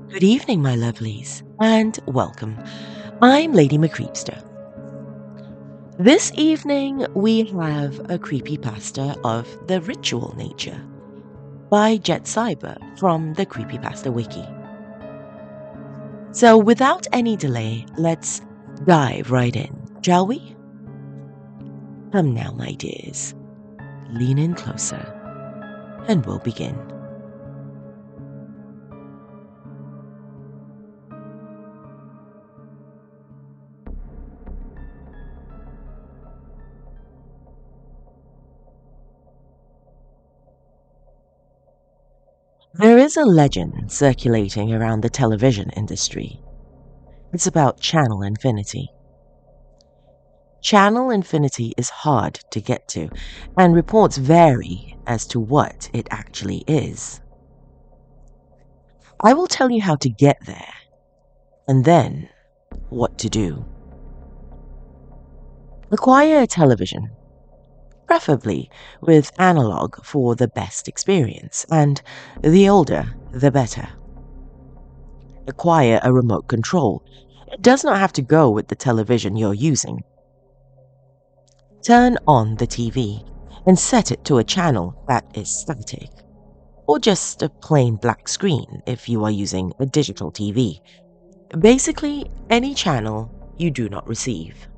Good evening, my lovelies, and welcome. I'm Lady Creepypasta. This evening, we have a creepypasta of the ritual nature by Jett from the Creepypasta Wiki. So, without any delay, let's dive right in, shall we? Come now, my dears, lean in closer, and we'll begin. There is a legend circulating around the television industry. It's about Channel Infinity. Channel Infinity is hard to get to, and reports vary as to what it actually is. I will tell you how to get there, and then what to do. Acquire a television, preferably with analog for the best experience, and the older the better. Acquire a remote control. It does not have to go with the television you're using. Turn on the TV and set it to a channel that is static, or just a plain black screen if you are using a digital TV. Basically, any channel you do not receive.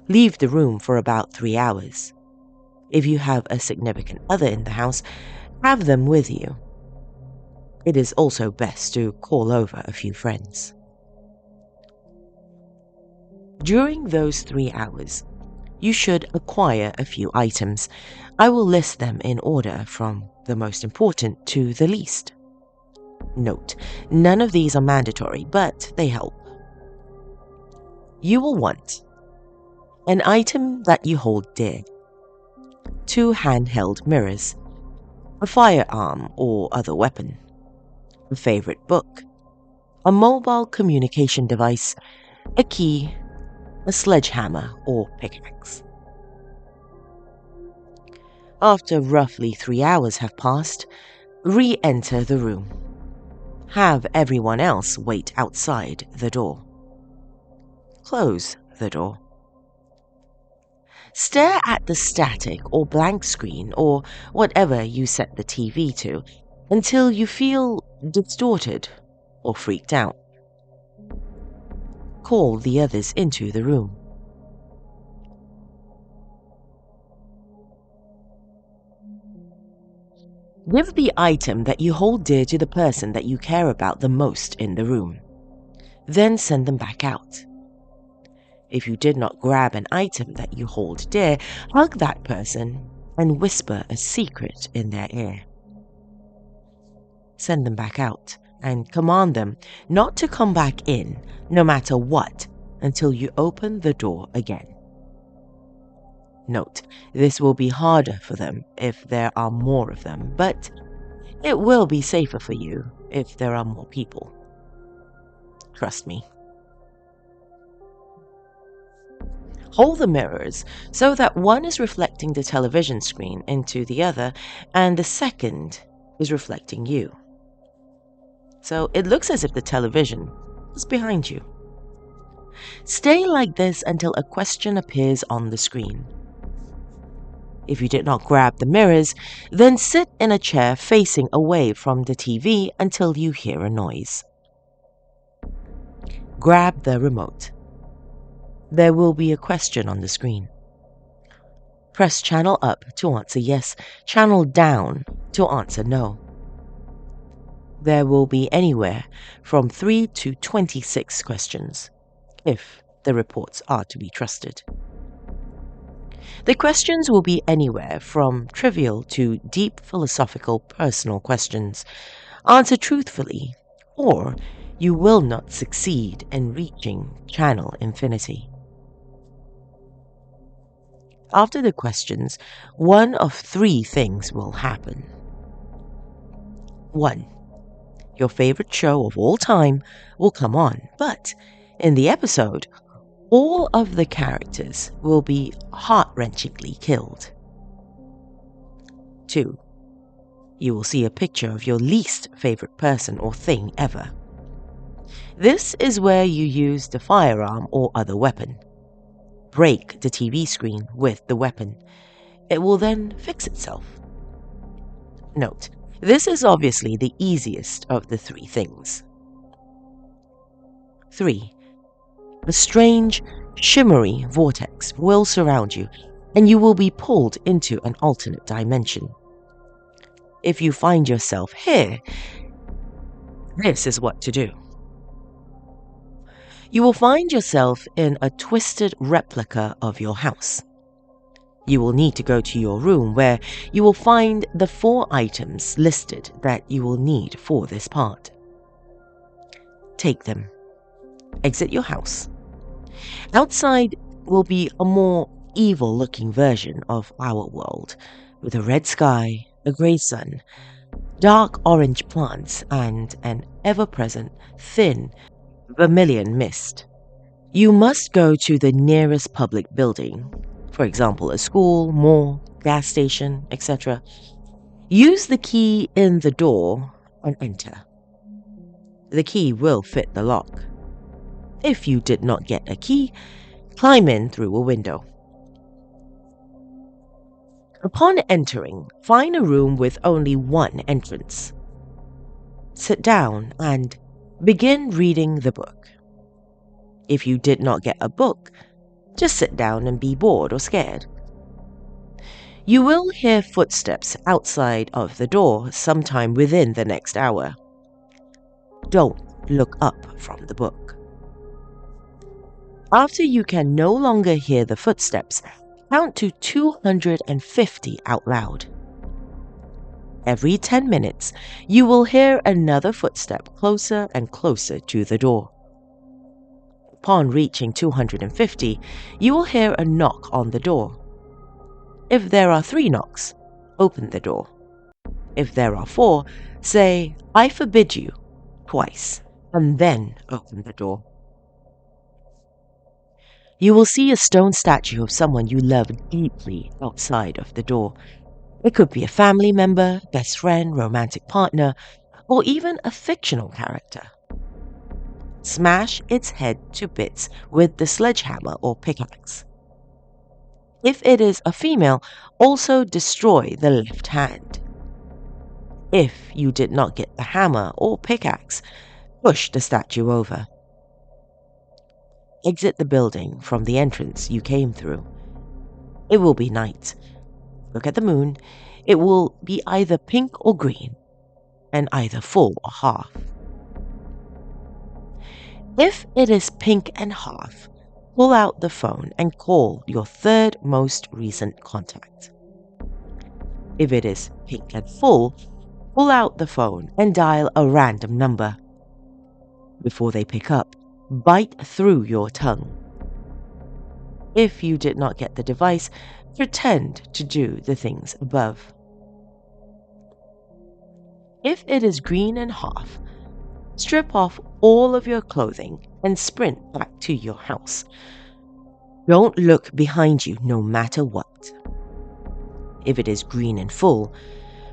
Leave the room for about 3 hours. If you have a significant other in the house, have them with you. It is also best to call over a few friends. During those 3 hours, you should acquire a few items. I will list them in order from the most important to the least. Note, none of these are mandatory, but they help. You will want an item that you hold dear, 2 handheld mirrors, a firearm or other weapon, a favorite book, a mobile communication device, a key, a sledgehammer or pickaxe. After roughly 3 hours have passed, re-enter the room. Have everyone else wait outside the door. Close the door. Stare at the static or blank screen or whatever you set the TV to until you feel distorted or freaked out. Call the others into the room. Give the item that you hold dear to the person that you care about the most in the room. Then send them back out. If you did not grab an item that you hold dear, hug that person and whisper a secret in their ear. Send them back out and command them not to come back in, no matter what, until you open the door again. Note, this will be harder for them if there are more of them, but it will be safer for you if there are more people. Trust me. Hold the mirrors so that one is reflecting the television screen into the other and the second is reflecting you. So it looks as if the television is behind you. Stay like this until a question appears on the screen. If you did not grab the mirrors, then sit in a chair facing away from the TV until you hear a noise. Grab the remote. There will be a question on the screen. Press channel up to answer yes, channel down to answer no. There will be anywhere from 3 to 26 questions, if the reports are to be trusted. The questions will be anywhere from trivial to deep philosophical personal questions. Answer truthfully, or you will not succeed in reaching Channel Infinity. After the questions, one of 3 things will happen. 1. Your favorite show of all time will come on, but in the episode, all of the characters will be heart-wrenchingly killed. 2. You will see a picture of your least favorite person or thing ever. This is where you use the firearm or other weapon. Break the TV screen with the weapon. It will then fix itself. Note, this is obviously the easiest of the three things. 3. A strange, shimmery vortex will surround you, and you will be pulled into an alternate dimension. If you find yourself here, this is what to do. You will find yourself in a twisted replica of your house. You will need to go to your room where you will find the 4 items listed that you will need for this part. Take them. Exit your house. Outside will be a more evil-looking version of our world, with a red sky, a grey sun, dark orange plants, and an ever-present, thin, vermilion mist. You must go to the nearest public building, for example a school, mall, gas station, etc. Use the key in the door and enter. The key will fit the lock. If you did not get a key, climb in through a window. Upon entering, find a room with only one entrance. Sit down and begin reading the book. If you did not get a book, just sit down and be bored or scared. You will hear footsteps outside of the door sometime within the next hour. Don't look up from the book. After you can no longer hear the footsteps, count to 250 out loud. Every 10 minutes, you will hear another footstep closer and closer to the door. Upon reaching 250, you will hear a knock on the door. If there are 3 knocks, open the door. If there are 4, say, "I forbid you," twice, and then open the door. You will see a stone statue of someone you love deeply outside of the door. It could be a family member, best friend, romantic partner, or even a fictional character. Smash its head to bits with the sledgehammer or pickaxe. If it is a female, also destroy the left hand. If you did not get the hammer or pickaxe, push the statue over. Exit the building from the entrance you came through. It will be night. Look at the moon. It will be either pink or green, and either full or half. If it is pink and half, pull out the phone and call your 3rd most recent contact. If it is pink and full, pull out the phone and dial a random number. Before they pick up, bite through your tongue. If you did not get the device, pretend to do the things above. If it is green and half, strip off all of your clothing and sprint back to your house. Don't look behind you no matter what. If it is green and full,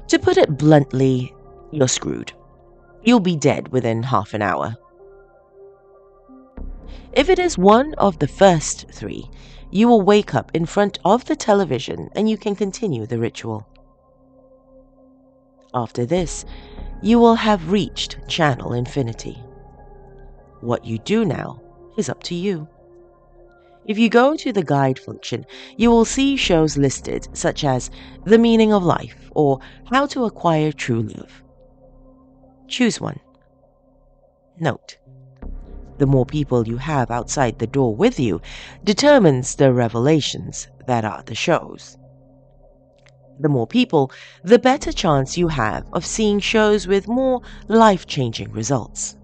to put it bluntly, you're screwed. You'll be dead within half an hour. If it is one of the first 3, you will wake up in front of the television and you can continue the ritual. After this, you will have reached channel infinity. What you do now is up to you. If you go to the guide function, you will see shows listed such as The Meaning of Life or How to Acquire True Love. Choose one. Note: the more people you have outside the door with you determines the revelations that are the shows. The more people, the better chance you have of seeing shows with more life-changing results.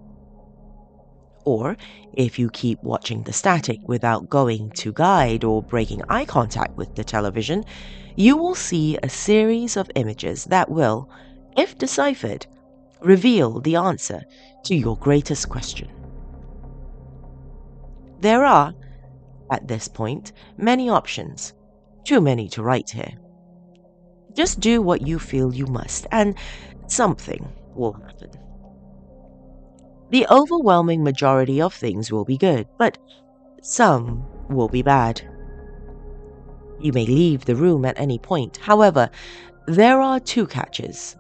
Or, if you keep watching the static without going to guide or breaking eye contact with the television, you will see a series of images that will, if deciphered, reveal the answer to your greatest question. There are, at this point, many options, too many to write here. Just do what you feel you must, and something will happen. The overwhelming majority of things will be good, but some will be bad. You may leave the room at any point. However, there are two catches.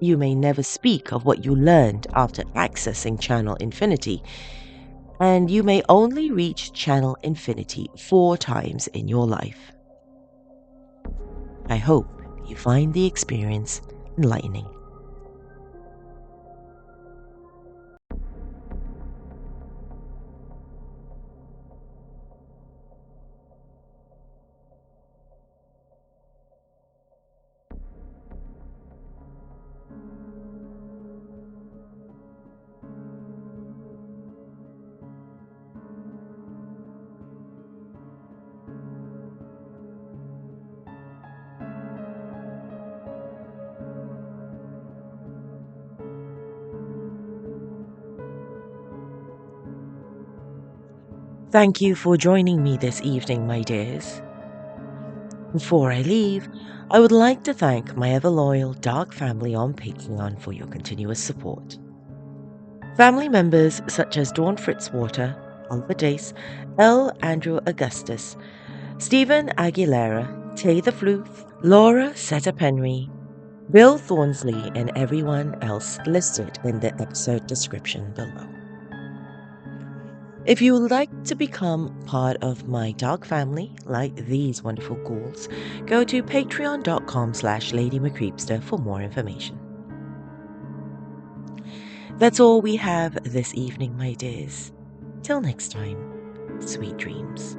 You may never speak of what you learned after accessing Channel Infinity, and you may only reach Channel Infinity 4 times in your life. I hope you find the experience enlightening. Thank you for joining me this evening, my dears. Before I leave, I would like to thank my ever-loyal Dark family on Patreon for your continuous support. Family members such as Dawn Fritzwater, Oliver Dace, L. Andrew Augustus, Stephen Aguilera, Tay the Floof, Laura Seta-Penry, Bill Thornsley, and everyone else listed in the episode description below. If you would like to become part of my Dark family, like these wonderful ghouls, go to patreon.com/LadyMcCreepster for more information. That's all we have this evening, my dears. Till next time, sweet dreams.